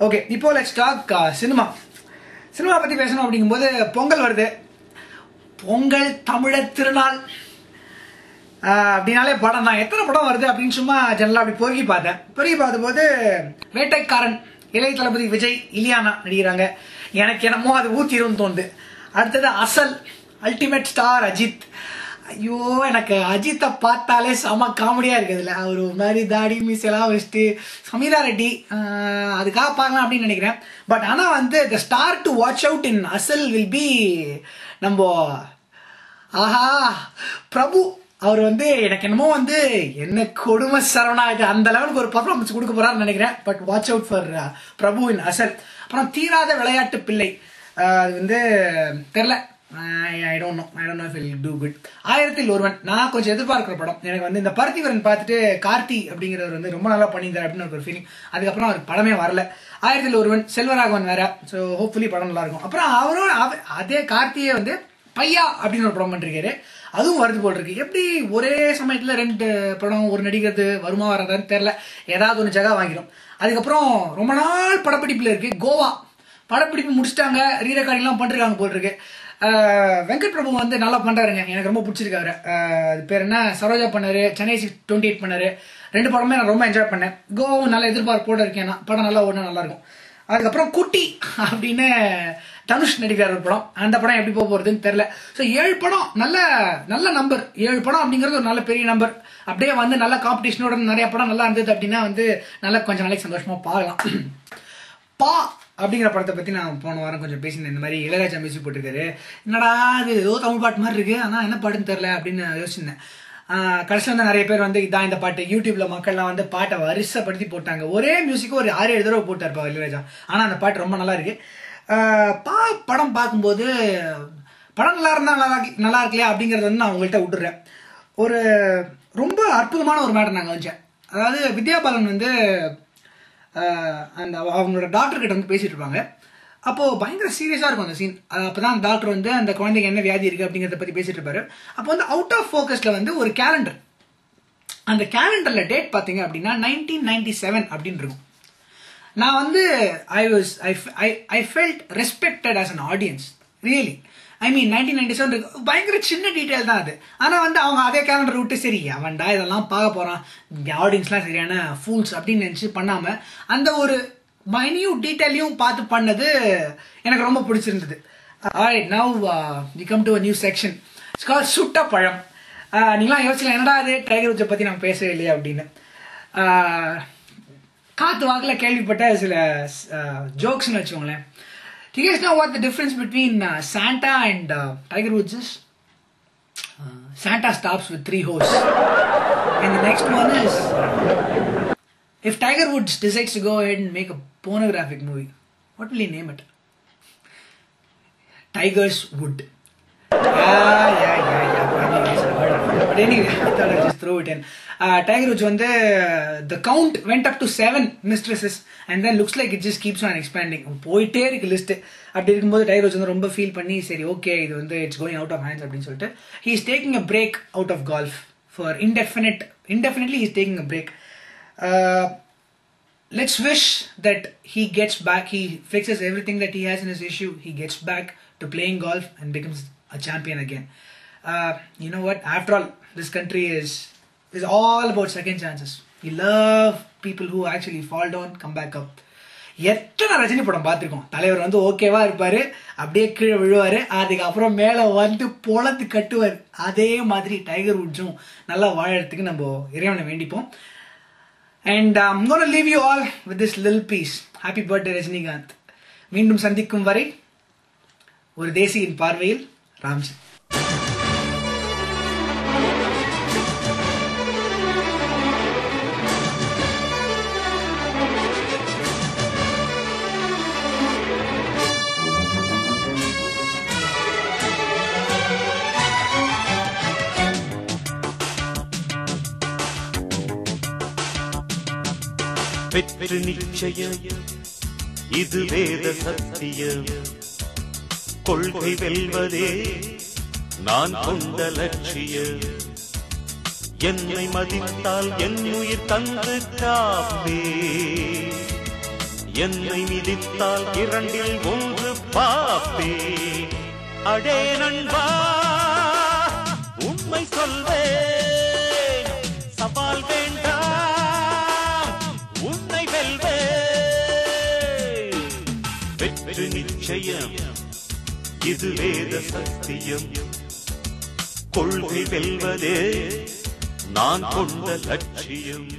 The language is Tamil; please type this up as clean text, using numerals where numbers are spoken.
ஓகே, இப்போ லெட்ஸ் டாக் சினிமா. சினிமா பற்றி பேசணும் அப்படிங்கும்போது பொங்கல் வருது. பொங்கல் தமிழர் திருநாள் அப்படின்னாலே படம் தான். எத்தனை படம் வருது அப்படின்னு சும்மா ஜெனரலாக அப்படி பொறுக்கி பார்த்தபோது வேட்டைக்காரன் இளைய தளபதி விஜய் இலியானா நடிக்கிறாங்க. எனக்கு என்னமோ அது ஊத்திரும் தோணுது. அடுத்தது அசல் அல்டிமேட் ஸ்டார் அஜித். ஐயோ, எனக்கு அஜித்தை பார்த்தாலே செம காமெடியாக இருக்குதுல்ல. அவர் ஒரு மாதிரி தாடி மீசெல்லாம் வச்சுட்டு சமீரா ரெட்டி அதுக்காக பார்க்கலாம் அப்படின்னு நினைக்கிறேன். பட் ஆனால் வந்து த star to watch out in அசல் வில் பி நம்ம பிரபு. அவர் வந்து எனக்கு என்னமோ வந்து என்ன கொடுமை சரவணா இது அந்த லெவலுக்கு ஒரு பர்ஃபார்மன்ஸ் கொடுக்க போறாருன்னு நினைக்கிறேன். பட் வாட்ச் அவுட் ஃபார் பிரபு இன் அசல். அப்புறம் தீராத விளையாட்டு பிள்ளை, அது வந்து தெரில, I don't know if it will do good. 1001 நான் கொஞ்சம் எதிர்பார்க்கிற படம். எனக்கு வந்து இந்த பருத்திவரன் பார்த்துட்டு கார்த்தி அப்படிங்கிறவர் வந்து ரொம்ப நல்லா பண்ணியிருந்தார் அப்படின்னு ஒரு ஃபீலிங். அதுக்கப்புறம் அவர் படமே வரல. 1001 செல்வராகவன் வேற. ஸோ ஹோப்ஃபுல்லி படம் நல்லா இருக்கும். அப்புறம் அவரும் அதே கார்த்தியே வந்து பையா அப்படின்னு ஒரு படம் பண்ணிருக்காரு. அதுவும் வருது போல் இருக்கு. எப்படி ஒரே சமயத்துல 2 படம் ஒரு நடிக்கிறது வருமா வராதான்னு தெரியல. ஏதாவது ஒன்று ஜகா வாங்கிடும். அதுக்கப்புறம் ரொம்ப நாள் படப்பிடிப்புல இருக்கு. கோவா படப்பிடிப்பு முடிச்சிட்டாங்க, ரீரெக்கார்டிங்லாம் பண்ணிருக்காங்க போல் இருக்கு. வெங்கட் பிரபு வந்து நல்லா பண்றாருங்க, எனக்கு ரொம்ப பிடிச்சிருக்காரு. அது பேர் என்ன, சரோஜா பண்ணாரு, சென்னை 28 பண்ணாரு. 2 படமே நான் ரொம்ப என்ஜாய் பண்ணேன். கோவாவும் நல்ல எதிர்பார்ப்போட இருக்கேன். படம் நல்லா ஓடனா நல்லா இருக்கும். அதுக்கப்புறம் குட்டி அப்படின்னு தனுஷ் நடிக்கிறார் ஒரு படம். அந்த படம் எப்படி போக போறதுன்னு தெரியல. ஸோ 7 படம் நல்ல நம்பர். 7 படம் அப்படிங்கிறது ஒரு நல்ல பெரிய நம்பர். அப்படியே வந்து நல்ல காம்படிஷனோட நிறைய படம் நல்லா இருந்தது அப்படின்னா வந்து நல்லா கொஞ்சம் நாளைக்கு சந்தோஷமா பார்க்கலாம். பா அப்படிங்கிற படத்தை பற்றி நான் போன வாரம் கொஞ்சம் பேசினேன். இந்த மாதிரி இளையராஜா மியூசிக் போட்டிருக்காரு. என்னடா அது ஏதோ தமிழ் பாட்டு மாதிரி இருக்கு, ஆனால் என்ன பாட்டுன்னு தெரில அப்படின்னு யோசிச்சிருந்தேன். கடைசியில் வந்து நிறைய பேர் வந்து இதான் இந்த பாட்டு, யூடியூப்ல மக்கள்லாம் வந்து பாட்டை வரிசைப்படுத்தி போட்டாங்க. ஒரே மியூசிக்கு ஒரு 6-7 தடவை போட்டார்ப்பா இளையராஜா. ஆனால் அந்த பாட்டு ரொம்ப நல்லா இருக்கு. படம் பார்க்கும்போது படம் நல்லா இருந்தா நல்லா இருக்கலையா அப்படிங்கறத வந்து நான் உங்கள்கிட்ட விட்டுறேன். ஒரு ரொம்ப அற்புதமான ஒரு மேட்டர் நாங்கள் வச்சேன். அதாவது வித்யா பாலன் வந்து அந்த அவங்களோட டாக்டர் கிட்ட வந்து பேசிட்டு இருப்பாங்க. அப்போ பயங்கர சீரியஸா இருக்கும் அந்த சீன். அப்பதான் டாக்டர் வந்து அந்த குழந்தைக்கு என்ன வியாதி இருக்கு அப்படிங்கறத பத்தி பேசிட்டு இருப்பாரு. அப்போ வந்து அவுட் ஆஃப் ஃபோக்கஸ்ல வந்து ஒரு கேலண்டர், அந்த கேலண்டர்ல டேட் பாத்தீங்க அப்படின்னா 1997 அப்படின்னு இருக்கும். நான் வந்து I felt respected as an audience, really. I mean 1997 பயங்கர சின்ன டீட்டெயில் தான் அது. ஆனால் வந்து அவங்க அதே கேலண்டர் விட்டு சரி அவன்டா இதெல்லாம் பார்க்க போகிறான், ஆடியன்ஸ்லாம் சரியான ஃபூல்ஸ் அப்படின்னு நினச்சி பண்ணாமல் அந்த ஒரு மைன்யூட் டீட்டெயிலையும் பார்த்து பண்ணது எனக்கு ரொம்ப பிடிச்சிருந்தது. Alright, now we come to a new section. It's called சுட்ட பழம். நீங்களாம் யோசிக்கலாம் என்னடா அது டைகர் உட்ஸை பற்றி நம்ம பேசவே இல்லையா அப்படின்னு. காத்து வாக்கில் கேள்விப்பட்ட சில ஜோக்ஸ்ன்னு வச்சுக்கோங்களேன். Do you guys know what the difference between Santa and Tiger Woods is? Santa stops with 3 hoes. And the next one is, if Tiger Woods decides to go ahead and make a pornographic movie, what will he name it? Tiger's Wood. Yeah. But anyway, I thought I'd just throw it in. Tiger Woods வந்து the count went up to 7 mistresses and then looks like it just keeps on expanding. போயிட்டே இருக்கு லிஸ்ட். அப்படி இருக்கும்போது டைகர் வுட்ஸ் வந்து ரொம்ப ஃபீல் பண்ணி சரி ஓகே இது வந்து it's going out of hands அப்படின்னு சொல்லிட்டு he is taking a break out of golf for indefinitely he is taking a break. Let's wish that he gets back, he fixes everything that he has in his issue, he gets back to playing golf and becomes a champion again. You know what, after all this country is all about second chances. We love people who actually fall down, come back up. எத்தனை ரஜினி படம் பார்த்துருக்கோம். தலைவர் வந்து ஓகேவா இருப்பாரு, அப்படியே கீழே விழுவாரு, அதுக்கப்புறம் மேலே வந்து பொழத்து கட்டுவார். அதே மாதிரி டைகர் வுட்ஸும் நல்லா வாழறதுக்கு நம்ம இறைவனை வேண்டிப்போம். And I'm going to leave you all with this little piece. Happy birthday Rajinikanth. மீண்டும் சந்திக்கும் வரை ஒரு தேசியின் பார்வையில் ராம்ஜி. வெற்றி நிச்சயம் இது வேத சத்தியம், கொள்கை வெல்வதே நான் கொண்ட லட்சியம். என்னை மதித்தால் என் உயிர் தந்து காப்பே, என்னை மிதித்தால் இரண்டில் ஒன்று பாப்பே. அடே நண்பா உண்மை சொல்வேன், சவால் வேண்டாம் உன்னை வெல்வேன். வெற்றி நிச்சயம் இது வேத சத்தியம், கொள்கை வெல்வதே நான் கொண்ட லட்சியம்.